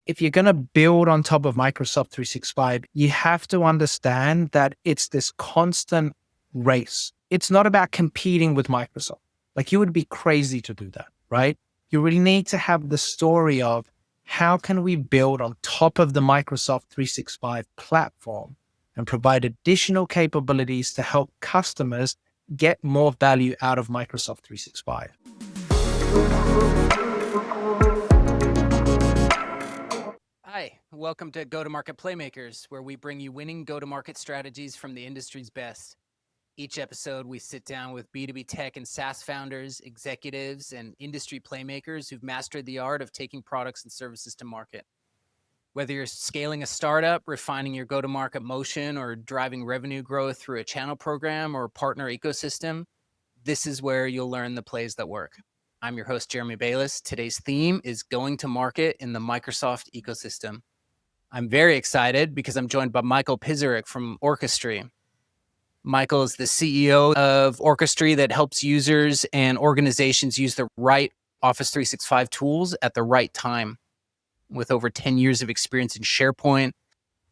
if you're going to build on top of Microsoft 365, you have to understand that it's this constant race. It's not about competing with Microsoft. Like, you would be crazy to do that, right? You really need to have the story of how can we build on top of the Microsoft 365 platform and provide additional capabilities to help customers get more value out of Microsoft 365. Hi, welcome to Go-to-Market Playmakers, where we bring you winning go-to-market strategies from the industry's best. Each episode, we sit down with B2B tech and SaaS founders, executives, and industry playmakers who've mastered the art of taking products and services to market. Whether you're scaling a startup, refining your go-to-market motion, or driving revenue growth through a channel program or partner ecosystem, this is where you'll learn the plays that work. I'm your host, Jeremy Balius. Today's theme is going to market in the Microsoft ecosystem. I'm very excited because I'm joined by Michal Pisarek from Orchestry. Michal is the CEO of Orchestry that helps users and organizations use the right Office 365 tools at the right time. With over 10 years of experience in SharePoint,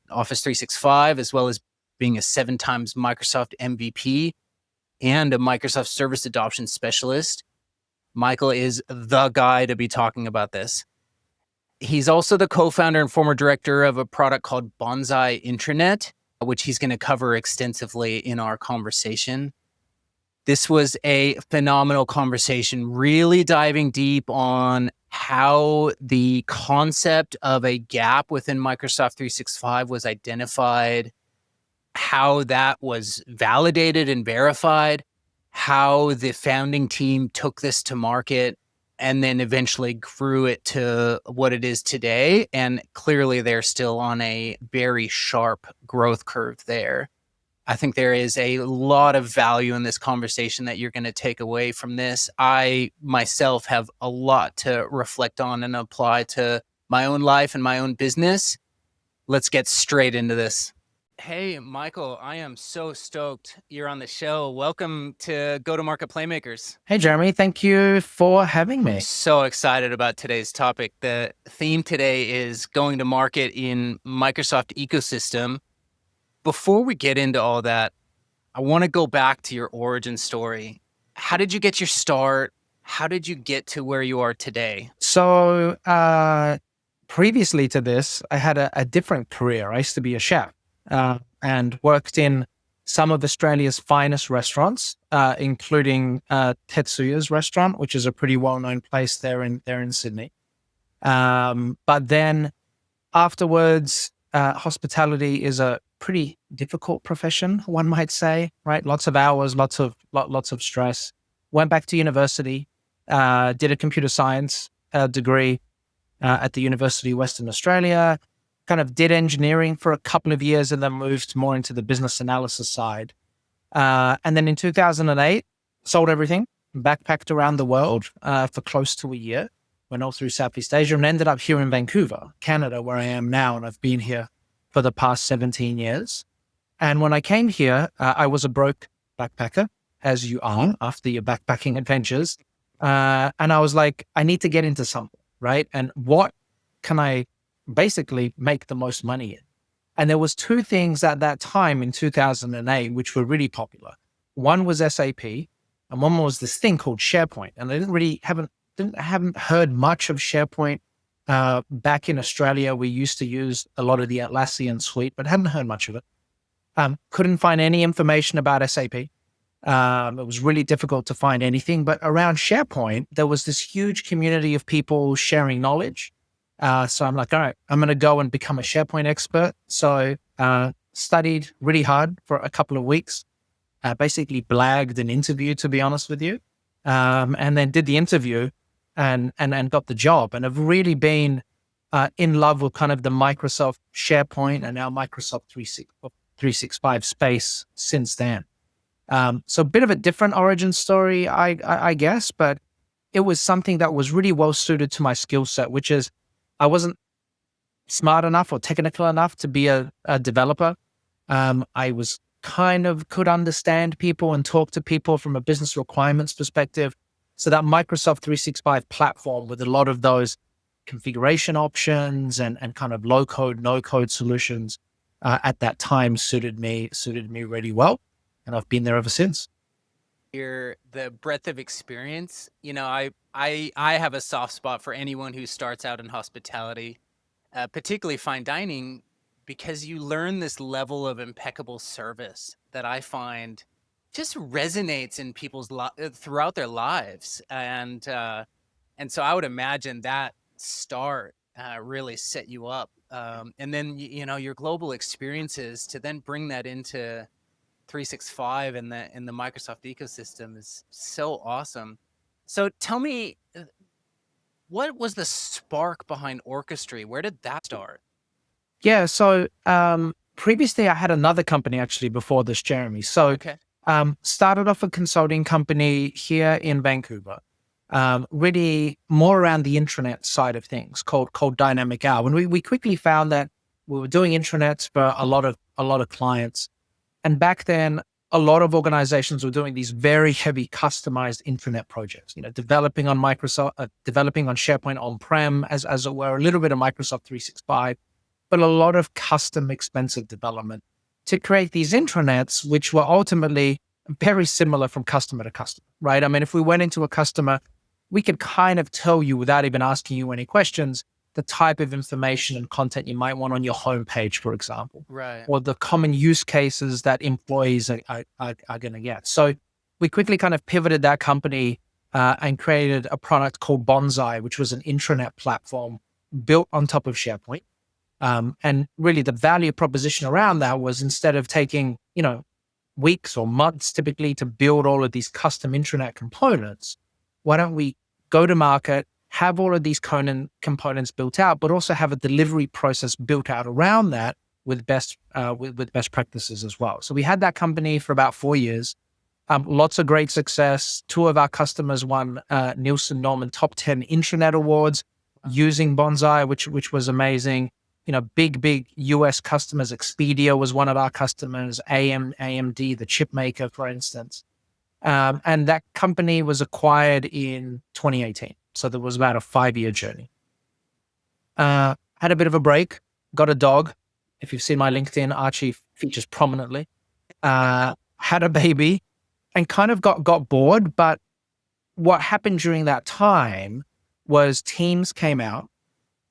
Office 365, as well as being a 7 times Microsoft MVP and a Microsoft Service Adoption Specialist, Michal is the guy to be talking about this. He's also the co-founder and former director of a product called Bonsai Intranet, which he's going to cover extensively in our conversation. This was a phenomenal conversation, really diving deep on how the concept of a gap within Microsoft 365 was identified, how that was validated and verified, how the founding team took this to market, and then eventually grew it to what it is today. And clearly they're still on a very sharp growth curve there. I think there is a lot of value in this conversation that you're going to take away from this. I myself have a lot to reflect on and apply to my own life and my own business. Let's get straight into this. Hey, Michal, I am so stoked you're on the show. Welcome to Go-to-Market Playmakers. Hey, Jeremy, thank you for having me. I'm so excited about today's topic. The theme today is going to market in Microsoft ecosystem. Before we get into all that, I want to go back to your origin story. How did you get your start? How did you get to where you are today? So previously to this, I had a different career. I used to be a chef. And worked in some of Australia's finest restaurants, including Tetsuya's restaurant, which is a pretty well-known place there in Sydney. But then afterwards, hospitality is a pretty difficult profession, one might say, right? Lots of hours, lots of stress. Went back to university, did a computer science degree at the University of Western Australia. Kind of did engineering for a couple of years and then moved more into the business analysis side. And then in 2008, sold everything, backpacked around the world for close to a year, went all through Southeast Asia and ended up here in Vancouver, Canada, where I am now. And I've been here for the past 17 years. And when I came here, I was a broke backpacker, as you are after your backpacking adventures. And I was like, I need to get into something, right? And what can I basically make the most money in? And there was 2 things at that time in 2008 which were really popular. One was SAP, and one was this thing called SharePoint. And I haven't heard much of SharePoint back in Australia. We used to use a lot of the Atlassian suite, but hadn't heard much of it. Couldn't find any information about SAP. It was really difficult to find anything. But around SharePoint, there was this huge community of people sharing knowledge. So I'm like, all right, I'm going to go and become a SharePoint expert. So studied really hard for a couple of weeks, basically blagged an interview, to be honest with you, and then did the interview and got the job. And I've really been in love with kind of the Microsoft SharePoint and now Microsoft 365 space since then. So a bit of a different origin story, I guess, but it was something that was really well suited to my skill set, which is I wasn't smart enough or technical enough to be a developer. I was could understand people and talk to people from a business requirements perspective. So that Microsoft 365 platform with a lot of those configuration options and kind of low code, no code solutions at that time suited me really well. And I've been there ever since. The breadth of experience, I have a soft spot for anyone who starts out in hospitality, particularly fine dining, because you learn this level of impeccable service that I find just resonates in people's throughout their lives. And so I would imagine that start really set you up. And then, your global experiences to then bring that into 365 and the Microsoft ecosystem is so awesome. So tell me, what was the spark behind Orchestry? Where did that start? Yeah. So previously I had another company actually before this, Jeremy. So Okay. started off a consulting company here in Vancouver, really more around the intranet side of things called Dynamic Hour. When we quickly found that we were doing intranets for a lot of clients. And back then, a lot of organizations were doing these very heavy customized intranet projects, developing on Microsoft, developing on SharePoint on-prem, as it were, a little bit of Microsoft 365, but a lot of custom expensive development to create these intranets, which were ultimately very similar from customer to customer, right? I mean, if we went into a customer, we could kind of tell you without even asking you any questions, the type of information and content you might want on your homepage, for example, Right. or the common use cases that employees are going to get. So we quickly kind of pivoted that company and created a product called Bonsai, which was an intranet platform built on top of SharePoint. And really the value proposition around that was, instead of taking, weeks or months typically to build all of these custom intranet components, why don't we go to market, have all of these components built out, but also have a delivery process built out around that with best practices as well. So we had that company for about 4 years. Lots of great success. 2 of our customers won Nielsen Norman Top 10 Intranet Awards using Bonsai, which was amazing. Big US customers. Expedia was one of our customers. AMD, the chip maker, for instance. And that company was acquired in 2018. So there was about a 5-year journey. Had a bit of a break, got a dog. If you've seen my LinkedIn, Archie features prominently. Had a baby and kind of got bored. But what happened during that time was Teams came out,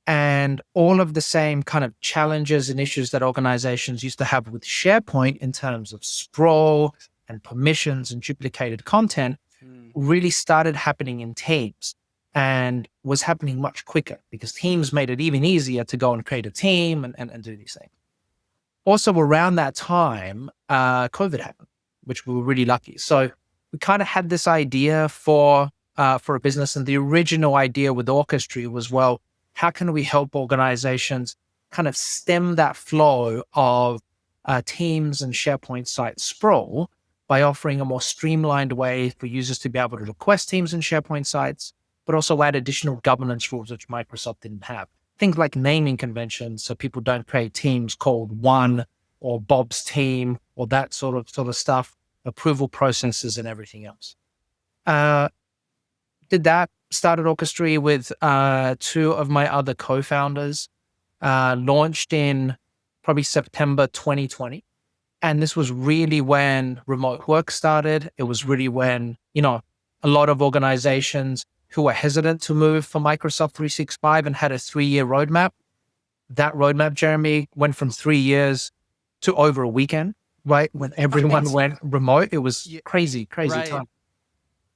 and all of the same kind of challenges and issues that organizations used to have with SharePoint in terms of sprawl and permissions and duplicated content really started happening in Teams, and was happening much quicker because Teams made it even easier to go and create a team and do these things. Also around that time, COVID happened, which we were really lucky. So we kind of had this idea for a business, and the original idea with Orchestry was, well, how can we help organizations kind of stem that flow of Teams and SharePoint site sprawl by offering a more streamlined way for users to be able to request Teams and SharePoint sites, but also add additional governance rules which Microsoft didn't have. Things like naming conventions, so people don't create teams called One or Bob's team or that sort of stuff, approval processes and everything else. Did that, started Orchestry with 2 of my other co-founders, launched in probably September 2020. And this was really when remote work started. It was really when, a lot of organizations who were hesitant to move for Microsoft 365 and had a 3-year roadmap. That roadmap, Jeremy, went from 3 years to over a weekend, right? When everyone went remote, it was crazy right.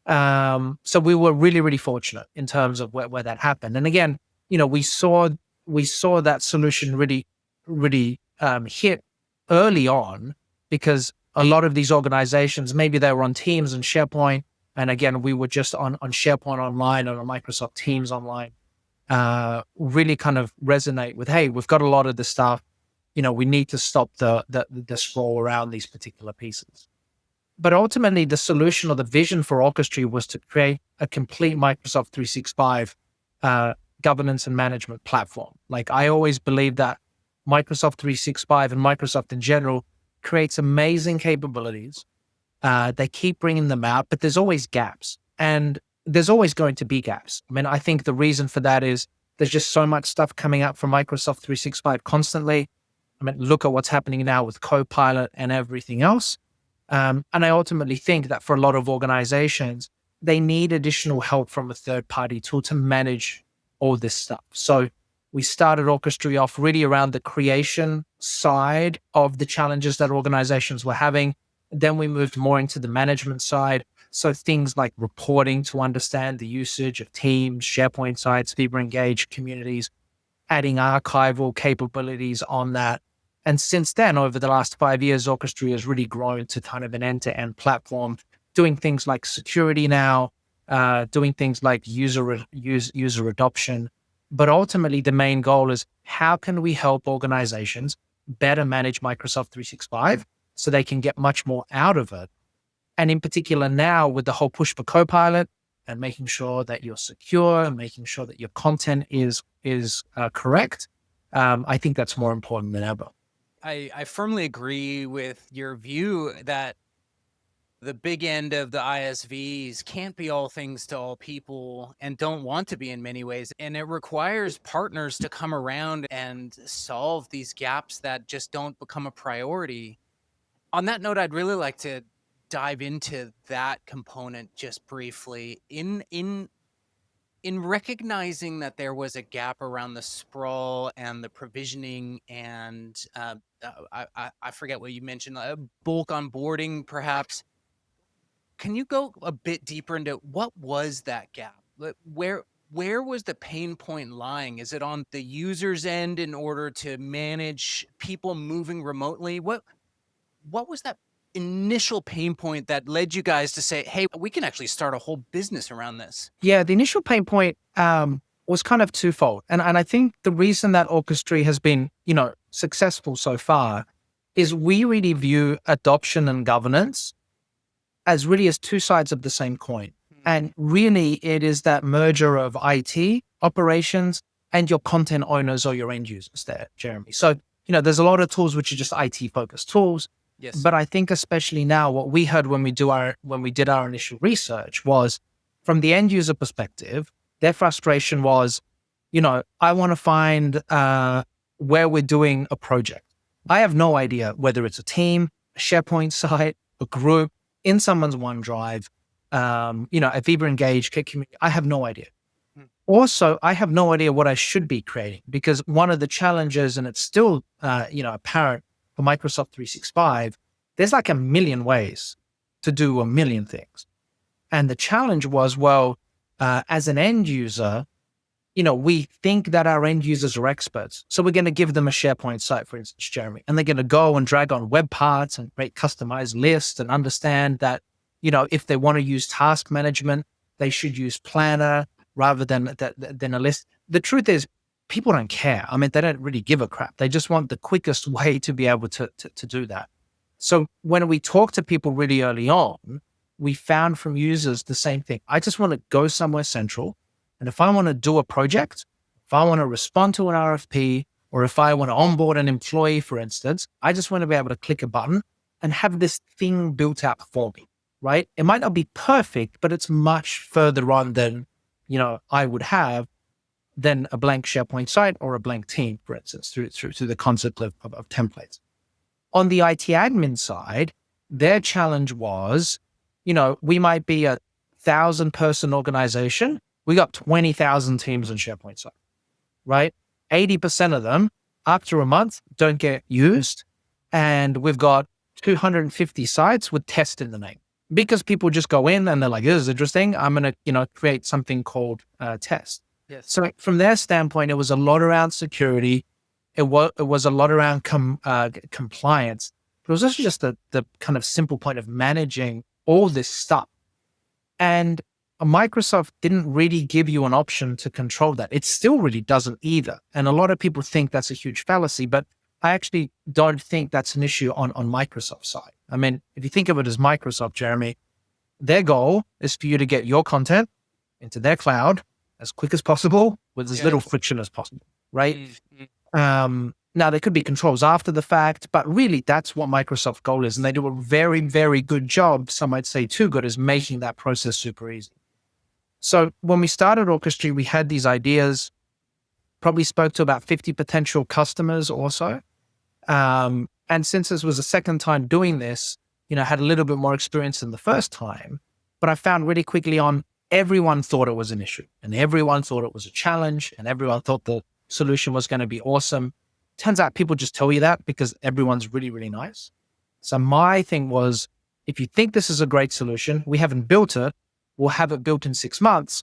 time. So we were really, really fortunate in terms of where that happened. And again, we saw that solution really, really hit early on, because a lot of these organizations, maybe they were on Teams and SharePoint. And again, we were just on SharePoint Online and on Microsoft Teams Online, really kind of resonate with, hey, we've got a lot of this stuff. We need to stop the sprawl around these particular pieces. But ultimately, the solution or the vision for Orchestry was to create a complete Microsoft 365 governance and management platform. Like, I always believe that Microsoft 365 and Microsoft in general creates amazing capabilities. They keep bringing them out, but there's always gaps, and there's always going to be gaps. I mean, I think the reason for that is There's just so much stuff coming out from Microsoft 365 constantly. I mean, look at what's happening now with Copilot and everything else. And I ultimately think that for a lot of organizations, they need additional help from a third-party tool to manage all this stuff. So we started Orchestry off really around the creation side of the challenges that organizations were having. Then we moved more into the management side. So things like reporting to understand the usage of teams, SharePoint sites, Viva Engage communities, adding archival capabilities on that. And since then, over the last 5 years, Orchestry has really grown to kind of an end-to-end platform, doing things like security now, doing things like user adoption. But ultimately, the main goal is how can we help organizations better manage Microsoft 365 so they can get much more out of it? And in particular now with the whole push for Copilot and making sure that you're secure and making sure that your content is correct, I think that's more important than ever. I firmly agree with your view that the big end of the ISVs can't be all things to all people and don't want to be in many ways. And it requires partners to come around and solve these gaps that just don't become a priority. On that note, I'd really like to dive into that component just briefly. In recognizing that there was a gap around the sprawl and the provisioning and I forget what you mentioned, bulk onboarding perhaps. Can you go a bit deeper into what was that gap? Where was the pain point lying? Is it on the user's end in order to manage people moving remotely? What was that initial pain point that led you guys to say, hey, we can actually start a whole business around this? Yeah, the initial pain point was kind of twofold. And I think the reason that Orchestry has been, successful so far is we really view adoption and governance as really as two sides of the same coin. And really it is that merger of IT operations and your content owners or your end users there, Jeremy. So, there's a lot of tools which are just IT focused tools. Yes. But I think especially now what we heard when we did our initial research was from the end user perspective, their frustration was, I want to find where we're doing a project. I have no idea whether it's a team, a SharePoint site, a group, in someone's OneDrive, a Viva Engage community. I have no idea. Also, I have no idea what I should be creating because one of the challenges, and it's still, apparent for Microsoft 365, there's like a million ways to do a million things. And the challenge was, as an end user, we think that our end users are experts. So we're going to give them a SharePoint site, for instance, Jeremy, and they're going to go and drag on web parts and create customized lists and understand that, if they want to use task management, they should use Planner rather than a list. The truth is, people don't care. I mean, they don't really give a crap. They just want the quickest way to be able to do that. So when we talk to people really early on, we found from users the same thing. I just want to go somewhere central. And if I want to do a project, if I want to respond to an RFP, or if I want to onboard an employee, for instance, I just want to be able to click a button and have this thing built out for me, right? It might not be perfect, but it's much further on than, I would have than a blank SharePoint site or a blank team, for instance, through the concept of templates. On the IT admin side, their challenge was, we might be a 1,000-person organization. We got 20,000 teams on SharePoint site, right? 80% of them after a month don't get used. And we've got 250 sites with test in the name because people just go in and they're like, this is interesting. I'm going to, create something called test. Yes. So from their standpoint, it was a lot around security. It was a lot around compliance. But it was also just the kind of simple point of managing all this stuff. And Microsoft didn't really give you an option to control that. It still really doesn't either. And a lot of people think that's a huge fallacy, but I actually don't think that's an issue on Microsoft's side. I mean, if you think of it as Microsoft, Jeremy, their goal is for you to get your content into their cloud as quick as possible with as little friction as possible, right? Mm-hmm. Now, there could be controls after the fact, but really that's what Microsoft's goal is. And they do a very, very good job, some might say too good, is making that process super easy. So when we started Orchestry, we had these ideas. probably spoke to about 50 potential customers or so. And since this was the second time doing this, I had a little bit more experience than the first time, but I found really quickly on everyone thought it was an issue and everyone thought it was a challenge and everyone thought the solution was going to be awesome. Turns out people just tell you that because everyone's really, really nice. So my thing was, if you think this is a great solution, we haven't built it, we'll have it built in 6 months.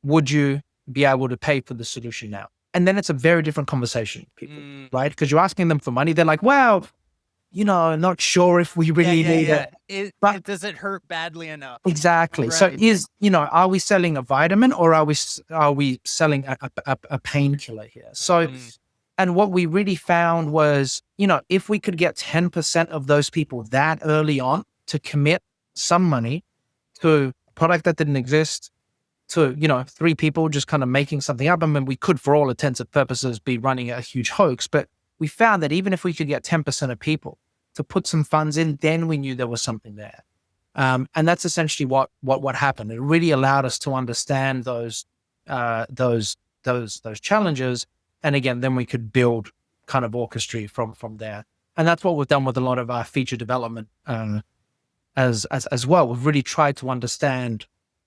Would you be able to pay for the solution now? And then it's a very different conversation, people, right? Because you're asking them for money. They're like, well, not sure if we really need it. It doesn't hurt badly enough. Exactly. Right. So are we selling a vitamin or are we selling a painkiller here? So, and what we really found was, if we could get 10% of those people that early on to commit some money to a product that didn't exist, to, 3 people just kind of making something up. I mean, we could, for all intents and purposes, be running a huge hoax, but we found that even if we could get 10% of people to put some funds in, then we knew there was something there. And that's essentially what happened. It really allowed us to understand those challenges. And again, then we could build kind of Orchestry from there. And that's what we've done with a lot of our feature development as well. We've really tried to understand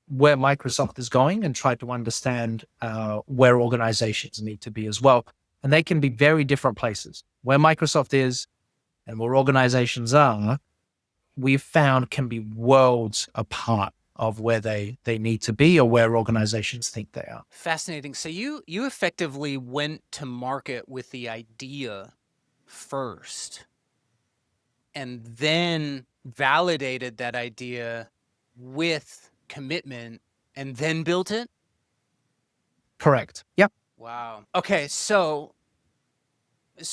where Microsoft is going and try to understand where organizations need to be as well. And they can be very different places. Where Microsoft is and where organizations are, we've found can be worlds apart of where they need to be or where organizations think they are. Fascinating. So you effectively went to market with the idea first and then validated that idea with commitment and then built it? Correct. Yep. Wow. Okay. So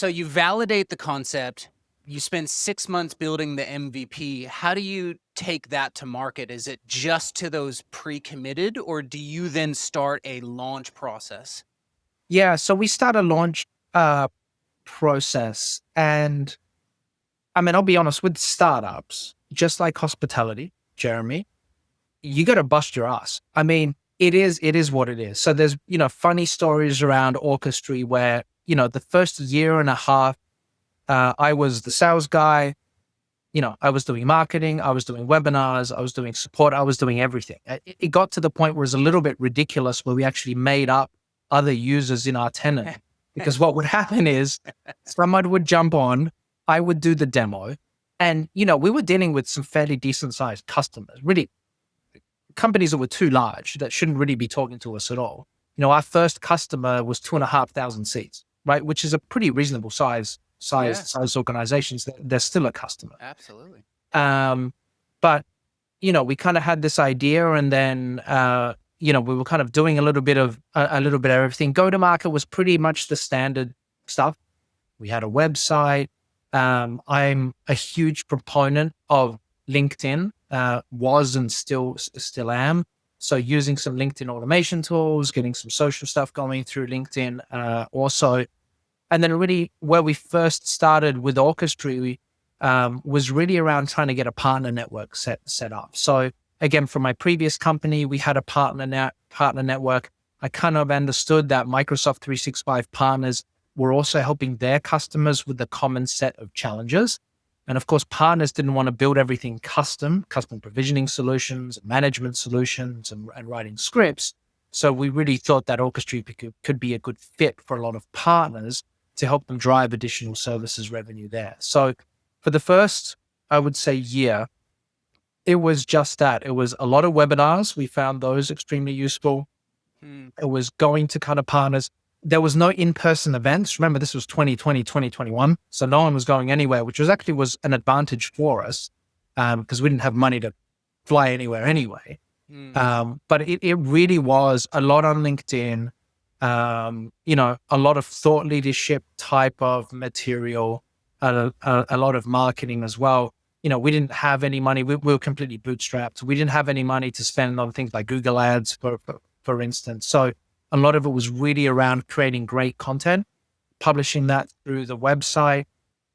you validate the concept, you spend 6 months building the MVP. How do you take that to market? Is it just to those pre-committed or do you then start a launch process? Yeah. So we start a launch process. And I mean, I'll be honest, with startups, just like hospitality, Jeremy, you got to bust your ass. I mean, it is what it is. So there's, funny stories around Orchestry where, the first year and a half, I was the sales guy. I was doing marketing, I was doing webinars, I was doing support, I was doing everything. It got to the point where it's a little bit ridiculous where we actually made up other users in our tenant. Because what would happen is someone would jump on, I would do the demo. And, we were dealing with some fairly decent sized customers, really companies that were too large that shouldn't really be talking to us at all. Our first customer was 2,500 seats, right? Which is a pretty reasonable size organizations. They're still a customer. Absolutely. But, we kind of had this idea and then, we were kind of doing a little bit of everything. Go-to-market was pretty much the standard stuff. We had a website. I'm a huge proponent of LinkedIn, was and still am. So using some LinkedIn automation tools, getting some social stuff going through LinkedIn also. And then really where we first started with Orchestry was really around trying to get a partner network set up. So again, from my previous company, we had a partner network. I kind of understood that Microsoft 365 partners were also helping their customers with the common set of challenges. And of course, partners didn't want to build everything custom provisioning solutions, management solutions, and writing scripts. So we really thought that Orchestry could be a good fit for a lot of partners to help them drive additional services revenue there. So for the first, I would say, year, it was just that. It was a lot of webinars. We found those extremely useful. It was going to kind of partners. There was no in-person events. Remember, this was 2020, 2021. So no one was going anywhere, which was an advantage for us because we didn't have money to fly anywhere anyway. But it really was a lot on LinkedIn, a lot of thought leadership type of material, a lot of marketing as well. We didn't have any money. We were completely bootstrapped. We didn't have any money to spend on things like Google Ads, for instance. So a lot of it was really around creating great content, publishing that through the website,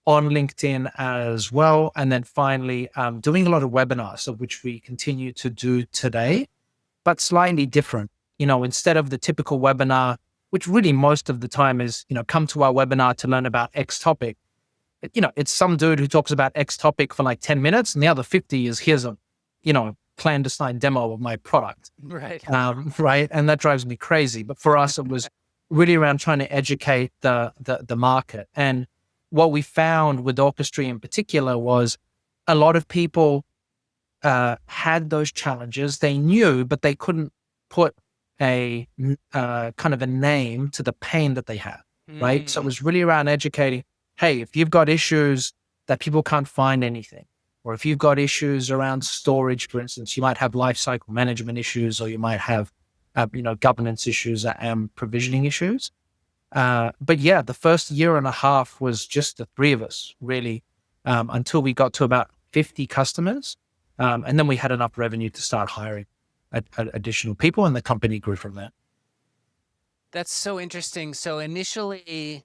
on LinkedIn as well. And then finally, doing a lot of webinars, of which we continue to do today, but slightly different. Instead of the typical webinar, which really most of the time is, come to our webinar to learn about X topic. It's some dude who talks about X topic for like 10 minutes and the other 50 is here's a, clandestine demo of my product. Right. Right. And that drives me crazy. But for us, it was really around trying to educate the market. And what we found with Orchestry in particular was a lot of people had those challenges. They knew, but they couldn't put a kind of a name to the pain that they had. Right. So it was really around educating, hey, if you've got issues that people can't find anything, or if you've got issues around storage, for instance, you might have lifecycle management issues, or you might have, governance issues and provisioning issues. But yeah, the first year and a half was just the three of us, really, until we got to about 50 customers. And then we had enough revenue to start hiring additional people, and the company grew from there. That's so interesting. So initially,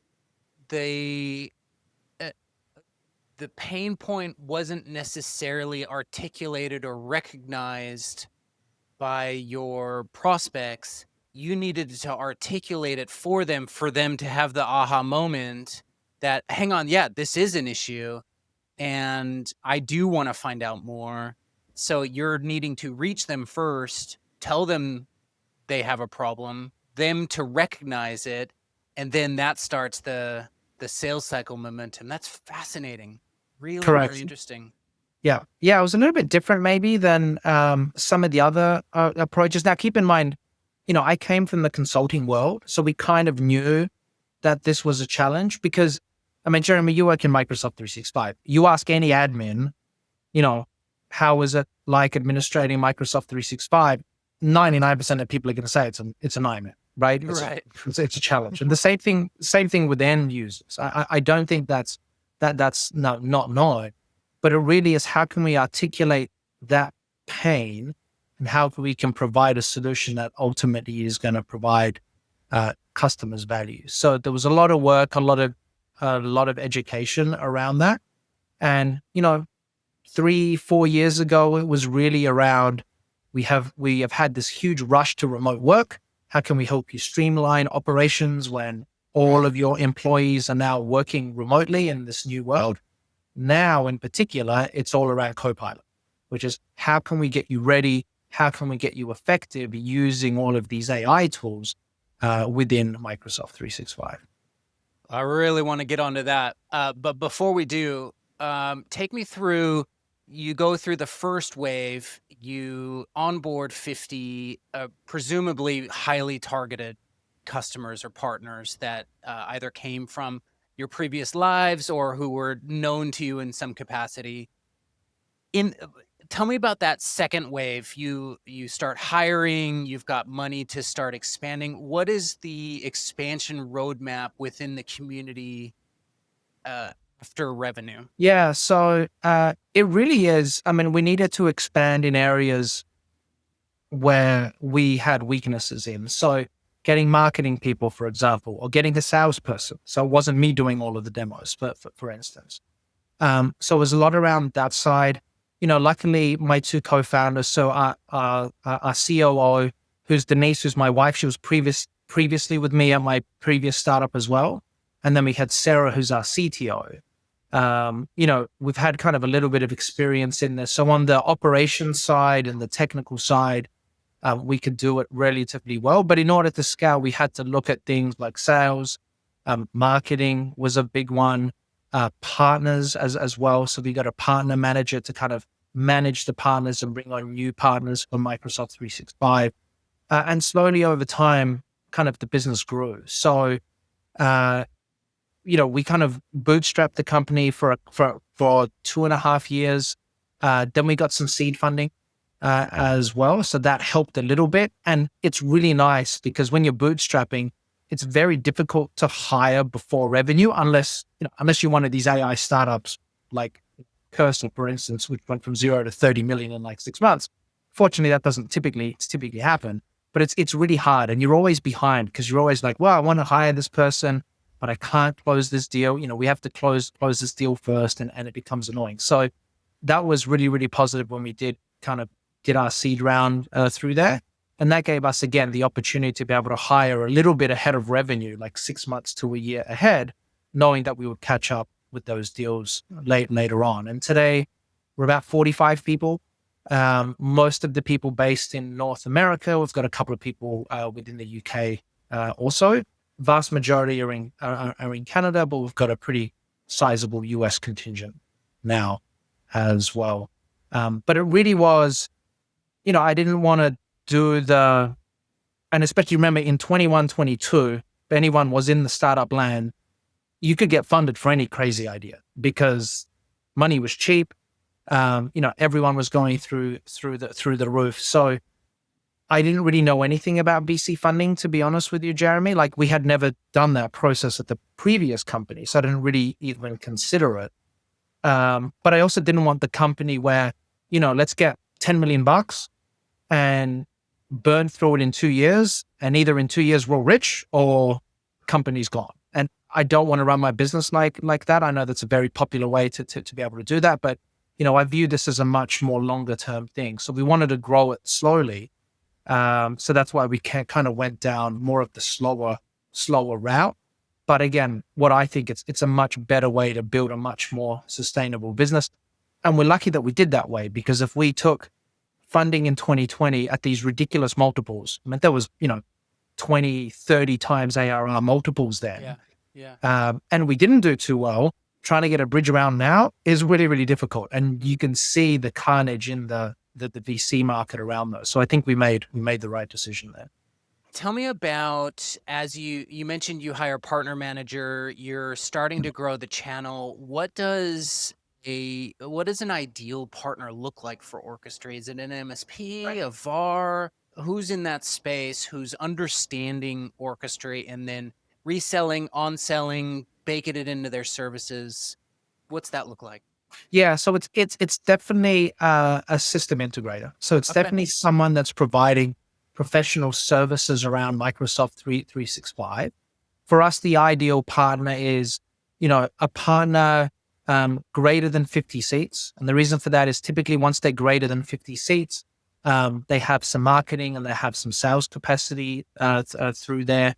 the pain point wasn't necessarily articulated or recognized by your prospects. You needed to articulate it for them to have the aha moment that, hang on, yeah, this is an issue and I do want to find out more. So you're needing to reach them first, tell them they have a problem, them to recognize it, and then that starts the sales cycle momentum. That's fascinating. Really, Correct. very interesting. Yeah. Yeah. It was a little bit different maybe than some of the other approaches. Now, keep in mind, I came from the consulting world, so we kind of knew that this was a challenge because, Jeremy, you work in Microsoft 365. You ask any admin, how was it like administrating Microsoft 365? 99% of people are going to say it's a nightmare, right? Right. It's a challenge. And the same thing with end users. I don't think that's not known, but it really is how can we articulate that pain and how we can provide a solution that ultimately is going to provide customers value. So there was a lot of work, a lot of education around that. And, 3-4 years ago, it was really around, we have had this huge rush to remote work. How can we help you streamline operations when all of your employees are now working remotely in this new world? Now, in particular, it's all around Copilot, which is how can we get you ready? How can we get you effective using all of these AI tools within Microsoft 365? I really want to get onto that. But before we do, take me through, you go through the first wave, you onboard 50, presumably highly targeted customers or partners that either came from your previous lives or who were known to you in some capacity. Tell me about that second wave. You start hiring, you've got money to start expanding. What is the expansion roadmap within the community after revenue? Yeah, so it really is. We needed to expand in areas where we had weaknesses in. So getting marketing people, for example, or getting a salesperson. So it wasn't me doing all of the demos, for instance. So it was a lot around that side. Luckily, my two co-founders, so our COO, who's Denise, who's my wife, she was previously with me at my previous startup as well. And then we had Sarah, who's our CTO. We've had kind of a little bit of experience in this. So on the operations side and the technical side, we could do it relatively well. But in order to scale, we had to look at things like sales, marketing was a big one, partners as well. So we got a partner manager to kind of manage the partners and bring on new partners for Microsoft 365. And slowly over time, kind of the business grew. So, we kind of bootstrapped the company for 2.5 years. Then we got some seed funding as well. So that helped a little bit. And it's really nice because when you're bootstrapping, it's very difficult to hire before revenue unless you're one of these AI startups like Cursor, for instance, which went from 0 to 30 million in like 6 months. Fortunately, that doesn't typically happen, but it's really hard and you're always behind because you're always like, well, I want to hire this person, but I can't close this deal. We have to close this deal first and it becomes annoying. So that was really, really positive when we did our seed round through there. And that gave us, again, the opportunity to be able to hire a little bit ahead of revenue, like 6 months to a year ahead, knowing that we would catch up with those deals later on. And today we're about 45 people. Most of the people based in North America. We've got a couple of people within the UK also. Vast majority are in Canada, but we've got a pretty sizable US contingent now as well. But it really was, I didn't want to do and especially remember in 21, 22, if anyone was in the startup land, you could get funded for any crazy idea because money was cheap. Everyone was going through the roof. So I didn't really know anything about VC funding, to be honest with you, Jeremy. Like, we had never done that process at the previous company, so I didn't really even consider it. But I also didn't want the company where, let's get 10 million bucks and burn through it in 2 years, and either in 2 years we're rich or company's gone. And I don't want to run my business like that. I know that's a very popular way to be able to do that, but I view this as a much more longer term thing. So we wanted to grow it slowly. So that's why we kind of went down more of the slower route. But again, what I think it's a much better way to build a much more sustainable business. And we're lucky that we did that way, because if we took funding in 2020 at these ridiculous multiples, I mean, there was, 20, 30 times ARR multiples then. Yeah. And we didn't do too well. Trying to get a bridge around now is really, really difficult. And you can see the carnage in the VC market around those. So I think we made the right decision there. Tell me about, as you mentioned, you hire a partner manager, you're starting to grow the channel. What does an ideal partner look like for Orchestry? Is it an MSP, a VAR? Who's in that space, who's understanding Orchestry and then reselling, on-selling, baking it into their services? What's that look like? Yeah, so it's definitely a system integrator. So it's definitely someone that's providing professional services around Microsoft 365. For us, the ideal partner is, a partner greater than 50 seats. And the reason for that is typically once they're greater than 50 seats, they have some marketing and they have some sales capacity through there.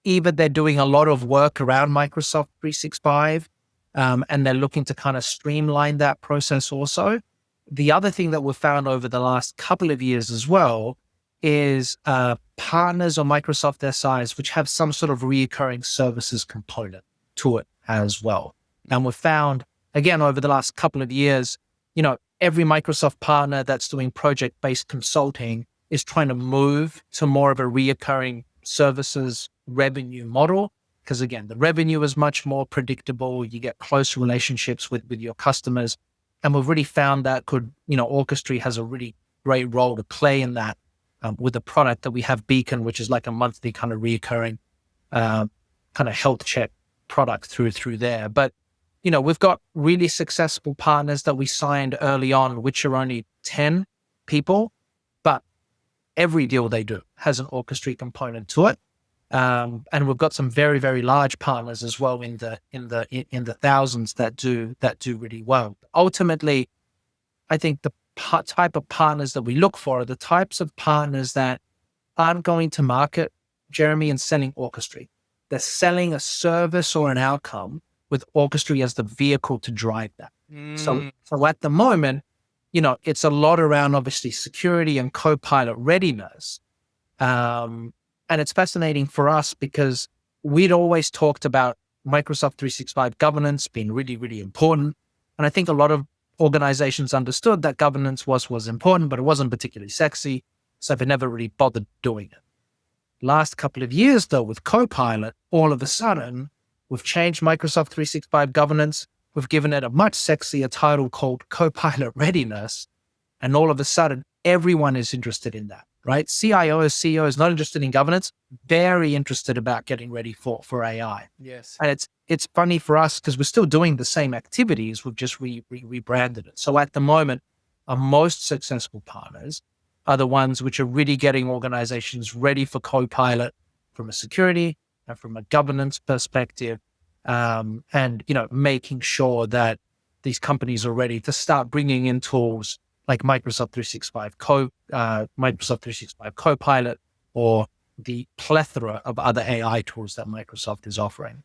Either they're doing a lot of work around Microsoft 365, and they're looking to kind of streamline that process also. The other thing that we've found over the last couple of years as well is partners on Microsoft SIs, which have some sort of reoccurring services component to it as well. And we've found, again, over the last couple of years, every Microsoft partner that's doing project-based consulting is trying to move to more of a reoccurring services revenue model. Because again, the revenue is much more predictable. You get close relationships with your customers. And we've really found that Orchestry has a really great role to play in that with the product that we have, Beacon, which is like a monthly kind of reoccurring kind of health check product through there. But, we've got really successful partners that we signed early on, which are only 10 people, but every deal they do has an Orchestry component to it. And we've got some very, very large partners as well in the thousands that do really well. Ultimately, I think the type of partners that we look for are the types of partners that aren't going to market, Jeremy, and selling Orchestry. They're selling a service or an outcome with Orchestry as the vehicle to drive that. So at the moment, it's a lot around obviously security and Copilot readiness. And it's fascinating for us because we'd always talked about Microsoft 365 governance being really, really important. And I think a lot of organizations understood that governance was important, but it wasn't particularly sexy. So they never really bothered doing it. Last couple of years, though, with Copilot, all of a sudden, we've changed Microsoft 365 governance. We've given it a much sexier title called Copilot Readiness. And all of a sudden, everyone is interested in that, right? CIOs, CEOs, not interested in governance, very interested about getting ready for AI. Yes. And it's funny for us because we're still doing the same activities. We've just rebranded it. So at the moment, our most successful partners are the ones which are really getting organizations ready for Copilot from a security and from a governance perspective, and making sure that these companies are ready to start bringing in tools like Microsoft 365 Microsoft 365 Copilot, or the plethora of other AI tools that Microsoft is offering.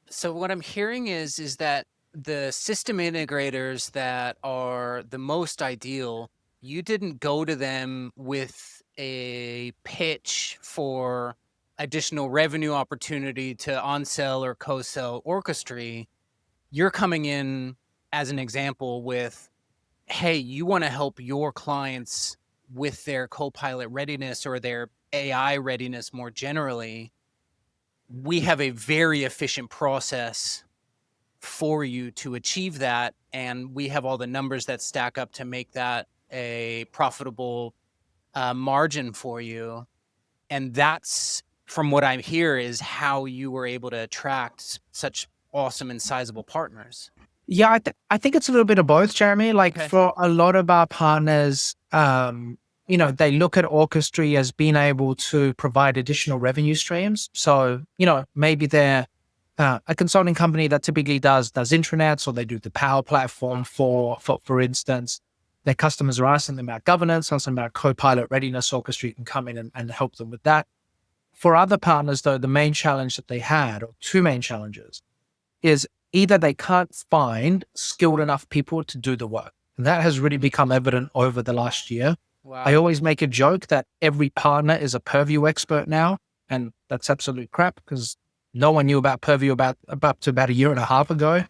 So what I'm hearing is that the system integrators that are the most ideal, you didn't go to them with a pitch for additional revenue opportunity to on-sell or co-sell Orchestry. You're coming in as an example with, hey, you want to help your clients with their Copilot readiness or their AI readiness more generally. We have a very efficient process for you to achieve that, and we have all the numbers that stack up to make that a profitable margin for you. And that's, from what I hear, is how you were able to attract such awesome and sizable partners. Yeah, I think it's a little bit of both, Jeremy. Like Okay. for a lot of our partners, they look at Orchestry as being able to provide additional revenue streams. So, maybe they're a consulting company that typically does intranets, or they do the Power Platform for instance. Their customers are asking them about governance, asking about Copilot readiness. Orchestry can come in and help them with that. For other partners, though, the main challenge that they had, or two main challenges, is either they can't find skilled enough people to do the work. And that has really become evident over the last year. Wow. I always make a joke that every partner is a Purview expert now. And that's absolute crap, because no one knew about Purview about a year and a half ago.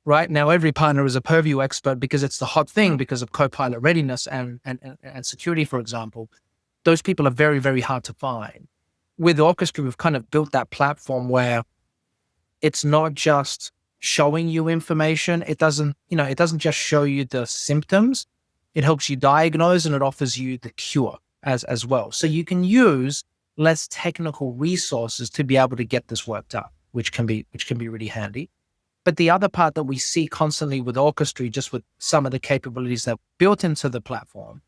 Right now, every partner is a Purview expert because it's the hot thing because of Copilot readiness and security, for example. Those people are very, very hard to find. With Orchestry, we've kind of built that platform where it's not just showing you information. It doesn't just show you the symptoms. It helps you diagnose, and it offers you the cure as well. So you can use less technical resources to be able to get this work done, which can be really handy. But the other part that we see constantly with Orchestry, just with some of the capabilities that are built into the platform,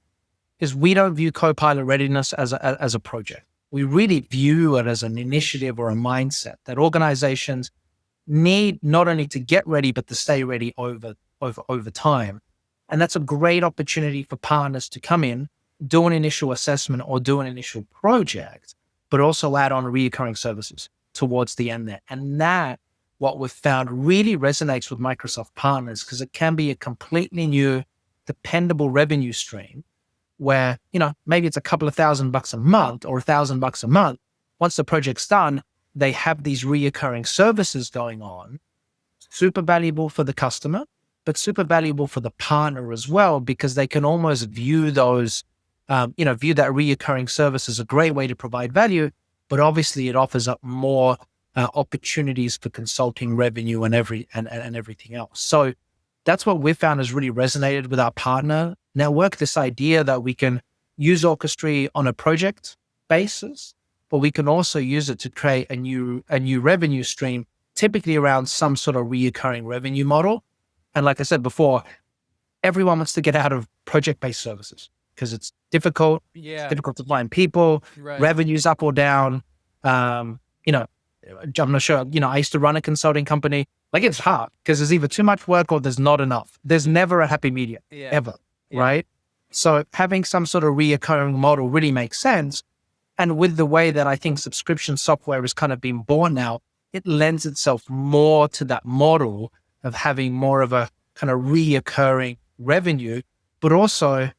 is we don't view Copilot readiness as a project. We really view it as an initiative or a mindset that organizations need not only to get ready, but to stay ready over time. And that's a great opportunity for partners to come in, do an initial assessment or do an initial project, but also add on recurring services towards the end there. And that, what we've found, really resonates with Microsoft partners, because it can be a completely new, dependable revenue stream where, maybe it's a couple of $1,000 a month or $1,000 a month. Once the project's done, they have these reoccurring services going on, super valuable for the customer, but super valuable for the partner as well, because they can almost view those, view that reoccurring service as a great way to provide value, but obviously it offers up more opportunities for consulting revenue and everything else. So that's what we've found has really resonated with our partner network, this idea that we can use Orchestry on a project basis, but we can also use it to create a new revenue stream, typically around some sort of reoccurring revenue model. And like I said before, everyone wants to get out of project-based services because it's difficult. Yeah. It's difficult to find people, Right. revenues up or down. I'm not sure. I used to run a consulting company. Like, it's hard because there's either too much work or there's not enough. There's never a happy medium, ever, right? So having some sort of reoccurring model really makes sense. And with the way that I think subscription software has kind of been born now, it lends itself more to that model of having more of a kind of reoccurring revenue. But also,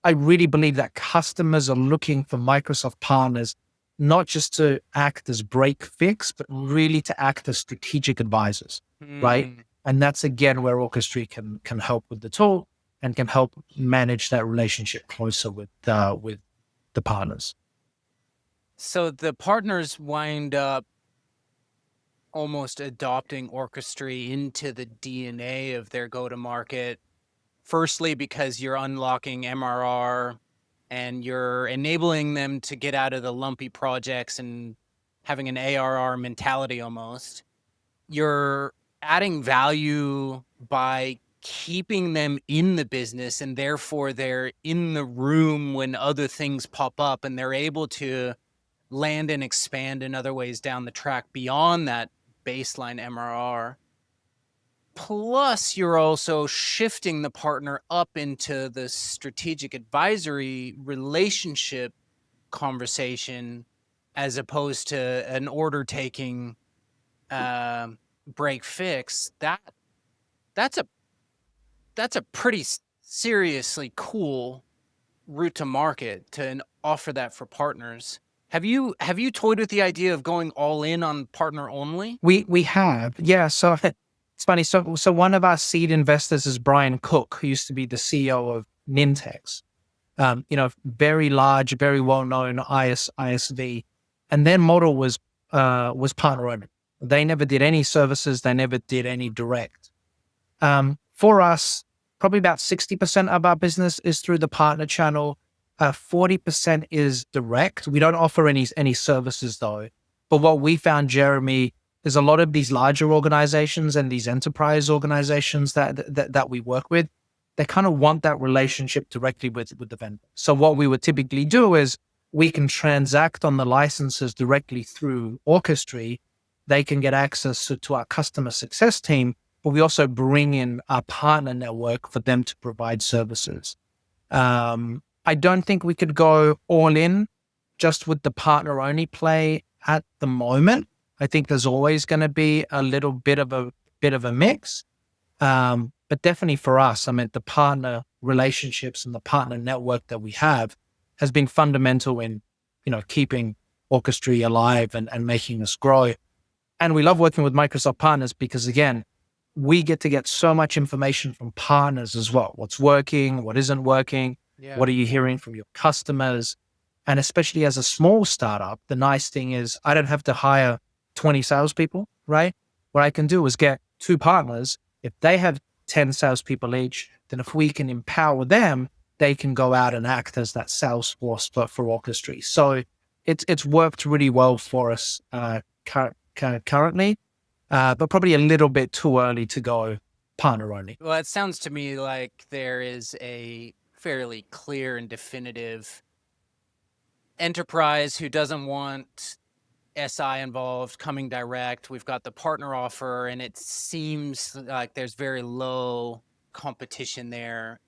I really believe that customers are looking for Microsoft partners, not just to act as break fix, but really to act as strategic advisors, right? And that's, again, where Orchestry can help with the tool and can help manage that relationship closer with the partners. So the partners wind up almost adopting Orchestry into the DNA of their go-to-market. Firstly, because you're unlocking MRR and you're enabling them to get out of the lumpy projects and having an ARR mentality almost. You're adding value by keeping them in the business, and therefore they're in the room when other things pop up, and they're able to land and expand in other ways down the track beyond that baseline MRR. Plus, you're also shifting the partner up into the strategic advisory relationship conversation as opposed to an order taking break fix. That's a pretty seriously cool route to market to offer that for partners. Have you toyed with the idea of going all in on partner only? We have, yeah. So it's funny. So one of our seed investors is Brian Cook, who used to be the CEO of Nintex. Very large, very well known ISV, and their model was partner only. They never did any services. They never did any direct. For us, probably about 60% of our business is through the partner channel. 40% is direct. We don't offer any services though. But what we found, Jeremy, is a lot of these larger organizations and these enterprise organizations that we work with, they kind of want that relationship directly with the vendor. So what we would typically do is we can transact on the licenses directly through Orchestry. They can get access to our customer success team, but we also bring in our partner network for them to provide services. I don't think we could go all in just with the partner only play at the moment. I think there's always going to be a little bit of a mix. But definitely for us, I mean, the partner relationships and the partner network that we have has been fundamental in, keeping Orchestry alive and making us grow. And we love working with Microsoft partners because, again, we get to get so much information from partners as well. What's working, what isn't working, what are you hearing from your customers? And especially as a small startup, the nice thing is I don't have to hire 20 salespeople, right? What I can do is get 2 partners. If they have 10 salespeople each, then if we can empower them, they can go out and act as that sales force for Orchestry. So it's worked really well for us currently, but probably a little bit too early to go partner only. Well, it sounds to me like there is a fairly clear and definitive enterprise who doesn't want SI involved, coming direct. We've got the partner offer, and it seems like there's very low competition there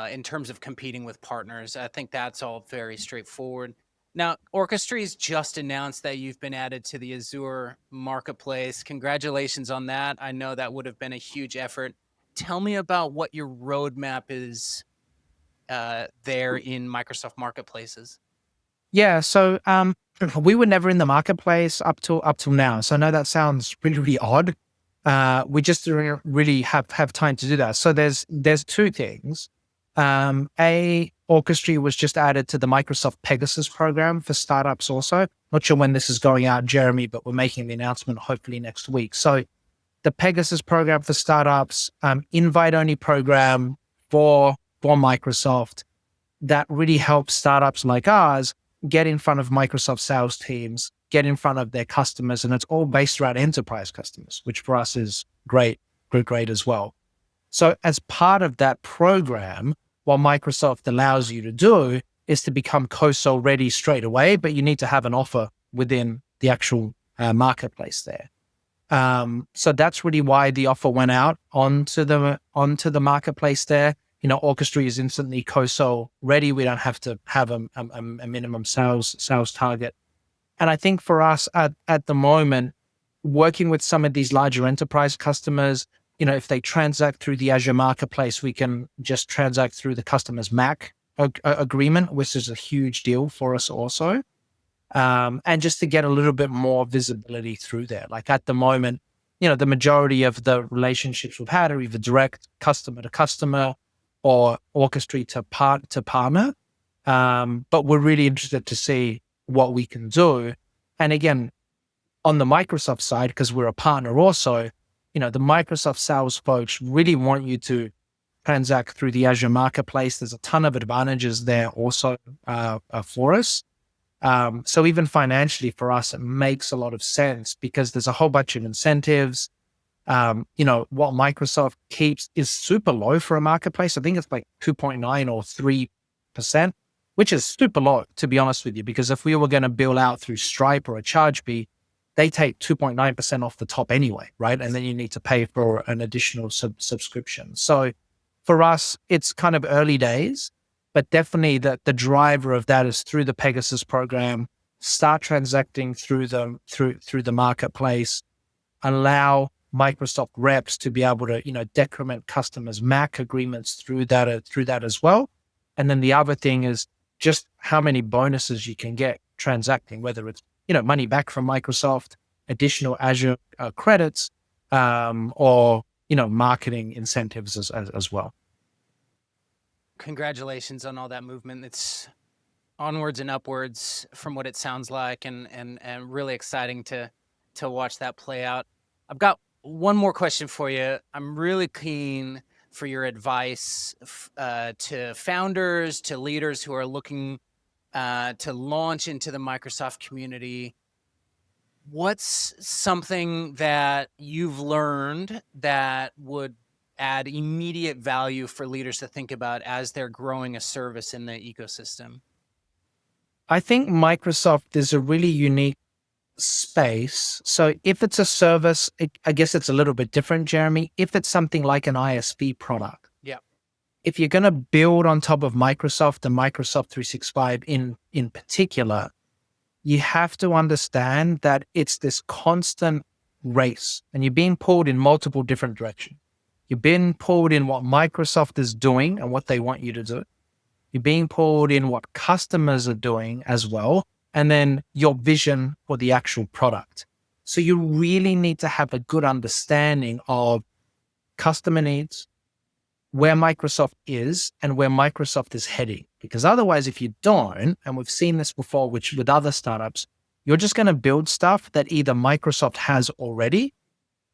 in terms of competing with partners. I think that's all very straightforward. Now, Orchestry's just announced that you've been added to the Azure Marketplace. Congratulations on that. I know that would have been a huge effort. Tell me about what your roadmap is there in Microsoft Marketplaces. Yeah, so we were never in the marketplace up till now. So I know that sounds really, really odd. We just don't really have time to do that. So there's 2 things. Orchestry was just added to the Microsoft Pegasus program for startups also. Not sure when this is going out, Jeremy, but we're making the announcement hopefully next week. So the Pegasus program for startups, invite-only program for Microsoft that really helps startups like ours get in front of Microsoft sales teams, get in front of their customers, and it's all based around enterprise customers, which for us is great as well. So as part of that program, what Microsoft allows you to do is to become co-sell ready straight away, but you need to have an offer within the actual marketplace there. So that's really why the offer went out onto the marketplace there. Orchestry is instantly co-sell ready. We don't have to have a minimum sales target. And I think for us at the moment, working with some of these larger enterprise customers, if they transact through the Azure Marketplace, we can just transact through the customer's Mac agreement, which is a huge deal for us also. And just to get a little bit more visibility through there. Like at the moment, the majority of the relationships we've had are either direct customer to customer or Orchestry to partner. But we're really interested to see what we can do. And again, on the Microsoft side, because we're a partner also, the Microsoft sales folks really want you to transact through the Azure Marketplace. There's a ton of advantages there also for us. So even financially for us, it makes a lot of sense because there's a whole bunch of incentives. What Microsoft keeps is super low for a marketplace. I think it's like 2.9 or 3%, which is super low, to be honest with you, because if we were going to bill out through Stripe or a Chargebee, they take 2.9% off the top anyway, right? And then you need to pay for an additional subscription. So for us, it's kind of early days, but definitely the driver of that is through the Pegasus program, start transacting through the marketplace, allow Microsoft reps to be able to, decrement customers' Mac agreements through that as well. And then the other thing is just how many bonuses you can get transacting, whether it's, money back from Microsoft, additional Azure credits, or, marketing incentives as well. Congratulations on all that movement. It's onwards and upwards from what it sounds like, and really exciting to watch that play out. I've got one more question for you. I'm really keen for your advice to founders, to leaders who are looking to launch into the Microsoft community. What's something that you've learned that would add immediate value for leaders to think about as they're growing a service in the ecosystem? I think Microsoft is a really unique space. So if it's a service, I guess it's a little bit different, Jeremy. If it's something like an ISV product, yeah, if you're going to build on top of Microsoft and Microsoft 365 in particular, you have to understand that it's this constant race and you're being pulled in multiple different directions. You're being pulled in what Microsoft is doing and what they want you to do. You're being pulled in what customers are doing as well, and then your vision for the actual product. So you really need to have a good understanding of customer needs, where Microsoft is and where Microsoft is heading. Because otherwise, if you don't, and we've seen this before with other startups, you're just going to build stuff that either Microsoft has already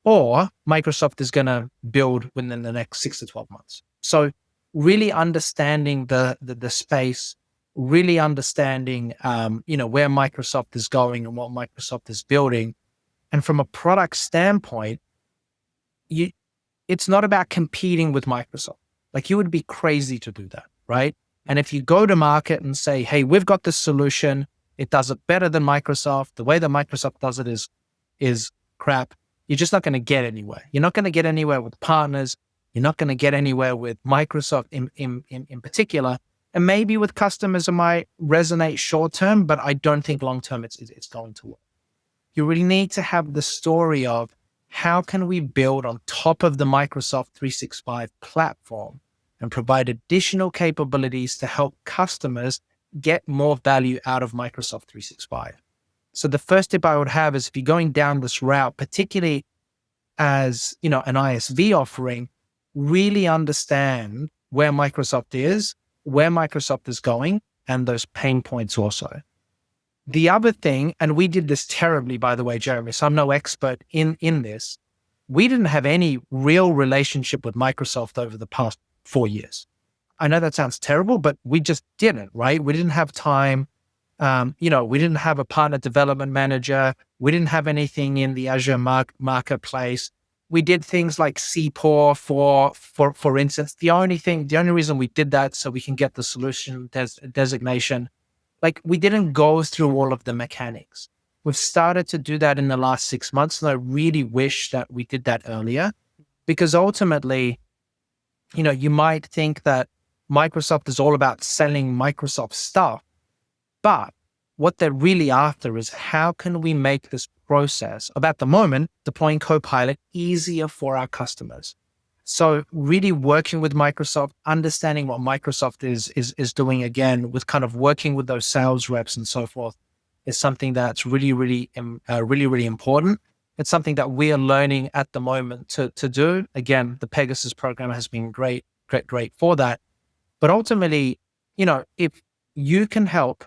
or Microsoft is going to build within the next 6 to 12 months. So really understanding the space, really understanding, where Microsoft is going and what Microsoft is building. And from a product standpoint, it's not about competing with Microsoft. Like, you would be crazy to do that, right? And if you go to market and say, hey, we've got this solution, it does it better than Microsoft, the way that Microsoft does it is crap, you're just not going to get anywhere. You're not going to get anywhere with partners. You're not going to get anywhere with Microsoft in particular. And maybe with customers, it might resonate short term, but I don't think long term it's going to work. You really need to have the story of how can we build on top of the Microsoft 365 platform and provide additional capabilities to help customers get more value out of Microsoft 365. So the first tip I would have is, if you're going down this route, particularly as an ISV offering, really understand where Microsoft is, where Microsoft is going, and those pain points also. The other thing, and we did this terribly, by the way, Jeremy, so I'm no expert in this, we didn't have any real relationship with Microsoft over the past 4 years. I know that sounds terrible, but we just didn't, right? We didn't have time. We didn't have a partner development manager. We didn't have anything in the Azure Marketplace. We did things like CPOR for instance. The only reason we did that so we can get the solution designation, like, we didn't go through all of the mechanics. We've started to do that in the last 6 months, and I really wish that we did that earlier, because ultimately, you might think that Microsoft is all about selling Microsoft stuff, but what they're really after is, how can we make this process of, at the moment, deploying Copilot easier for our customers? So really working with Microsoft, understanding what Microsoft is doing, again, with kind of working with those sales reps and so forth, is something that's really, really important. It's something that we are learning at the moment to do. Again, the Pegasus program has been great for that. But ultimately, if you can help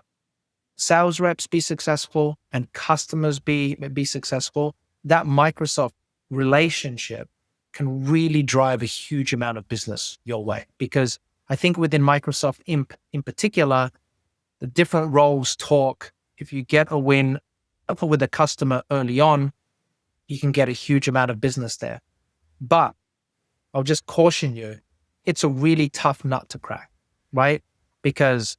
sales reps be successful and customers be successful, that Microsoft relationship can really drive a huge amount of business your way. Because I think within Microsoft in particular, the different roles talk. If you get a win with a customer early on, you can get a huge amount of business there. But I'll just caution you, it's a really tough nut to crack, right? Because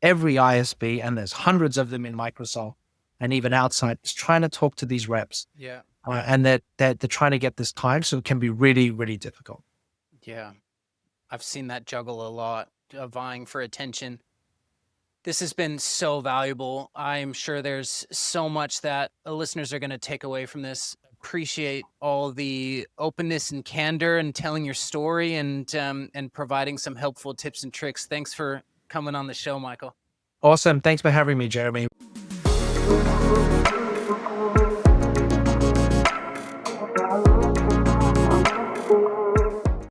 every ISP, and there's hundreds of them in Microsoft, and even outside is trying to talk to these reps. Yeah. And they're trying to get this time. So it can be really, really difficult. Yeah. I've seen that juggle a lot, vying for attention. This has been so valuable. I'm sure there's so much that listeners are going to take away from this. Appreciate all the openness and candor and telling your story and providing some helpful tips and tricks. Thanks for coming on the show, Michael. Awesome. Thanks for having me, Jeremy.